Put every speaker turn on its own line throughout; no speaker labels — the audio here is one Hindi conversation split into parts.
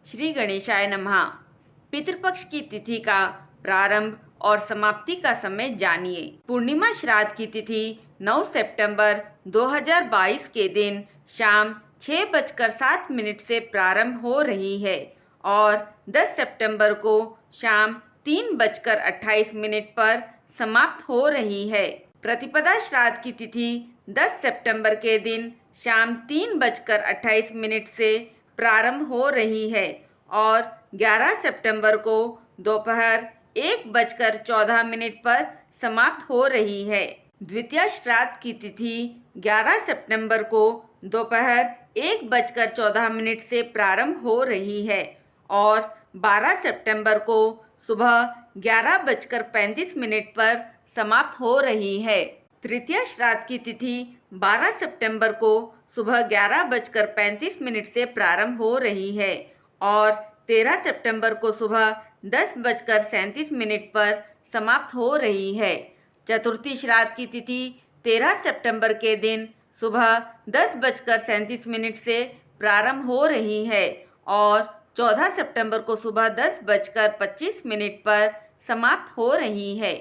श्री गणेशाय नमः। पितृपक्ष की तिथि का प्रारंभ और समाप्ति का समय जानिए। पूर्णिमा श्राद्ध की तिथि 9 सितंबर 2022 के दिन शाम 6:07 से प्रारंभ हो रही है और 10 सितंबर को शाम 3:28 पर समाप्त हो रही है। प्रतिपदा श्राद्ध की तिथि 10 सितंबर के दिन शाम 3:28 से प्रारंभ हो रही है और 11 सितंबर को दोपहर 1:14 पर समाप्त हो रही है। द्वितीया श्राद्ध की तिथि 11 सितंबर को दोपहर 1:14 से प्रारंभ हो रही है और 12 सितंबर को सुबह 11:35 पर समाप्त हो रही है। तृतीया श्राद्ध की तिथि 12 सितंबर को सुबह 11:35 से प्रारंभ हो रही है और 13 सितंबर को सुबह 10:37 पर समाप्त हो रही है। चतुर्थी श्राद्ध की तिथि 13 सितंबर के दिन सुबह 10:37 से प्रारंभ हो रही है और 14 सितंबर को सुबह 10:25 पर समाप्त हो रही है।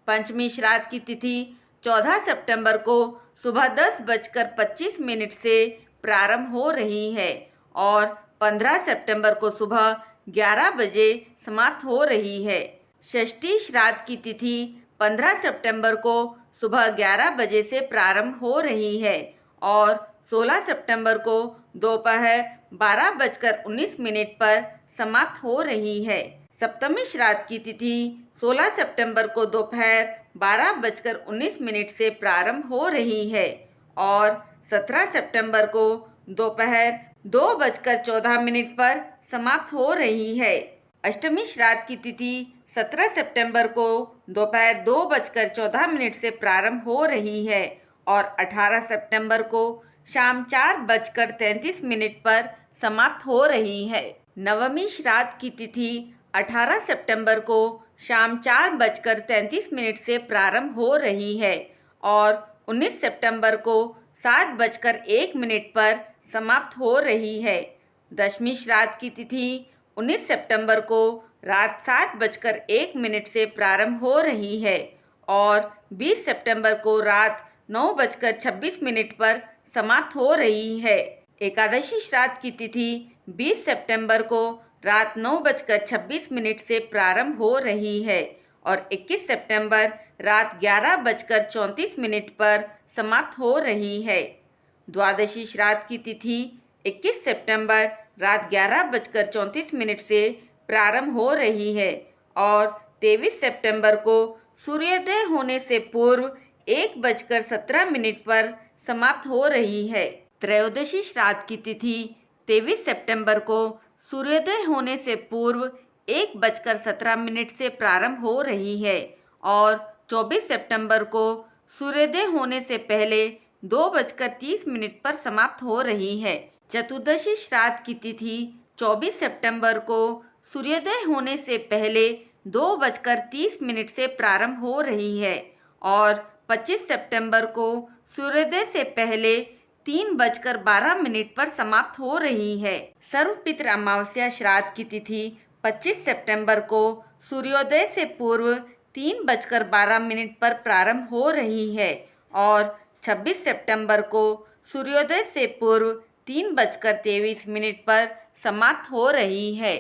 पंचमी श्राद्ध की तिथि 14 सितंबर को सुबह 10:25 से प्रारंभ हो रही है और 15 सितंबर को सुबह 11 बजे समाप्त हो रही है। षष्ठी श्राद्ध की तिथि 15 सितंबर को सुबह 11 बजे से प्रारंभ हो रही है और 16 सितंबर को दोपहर 12:19 पर समाप्त हो रही है। सप्तमी श्राद्ध की तिथि 16 सितंबर को दोपहर 12:19 से प्रारंभ हो रही है और 17 सितंबर को दोपहर 2:14 पर समाप्त हो रही है। अष्टमी श्राद्ध की तिथि 17 सितंबर को दोपहर 2:14 से प्रारंभ हो रही है और 18 सितंबर को शाम 4:33 पर समाप्त हो रही है। नवमी श्राद्ध की तिथि 18 सितंबर को शाम 4:33 से प्रारंभ हो रही है और 19 सितंबर को 7:01 पर समाप्त हो रही है। दशमी श्राद्ध की तिथि 19 सितंबर को रात 7:01 से प्रारंभ हो रही है और 20 सितंबर को रात 9:26 पर समाप्त हो रही है। एकादशी श्राद्ध की तिथि 20 सितंबर को रात 9:26 से प्रारंभ हो रही है और 21 सितंबर रात 11:34 पर समाप्त हो रही है। द्वादशी श्राद्ध की तिथि 21 सितंबर रात 11:34 से प्रारंभ हो रही है और 23 सितंबर को सूर्योदय होने से पूर्व 1:17 पर समाप्त हो रही है। त्रयोदशी श्राद्ध की तिथि 23 सितंबर को सूर्योदय होने से पूर्व 1:17 से प्रारंभ हो रही है और 24 सितंबर को सूर्योदय होने से पहले 2:30 पर समाप्त हो रही है। चतुर्दशी श्राद्ध की तिथि 24 सितंबर को सूर्योदय होने से पहले 2:30 से प्रारंभ हो रही है और 25 सितंबर को सूर्योदय से पहले 3:12 पर समाप्त हो रही है। सर्वपितृ अमावस्या श्राद्ध की तिथि 25 सितंबर को सूर्योदय से पूर्व 3:12 पर प्रारंभ हो रही है और 26 सितंबर को सूर्योदय से पूर्व 3:23 पर समाप्त हो रही है।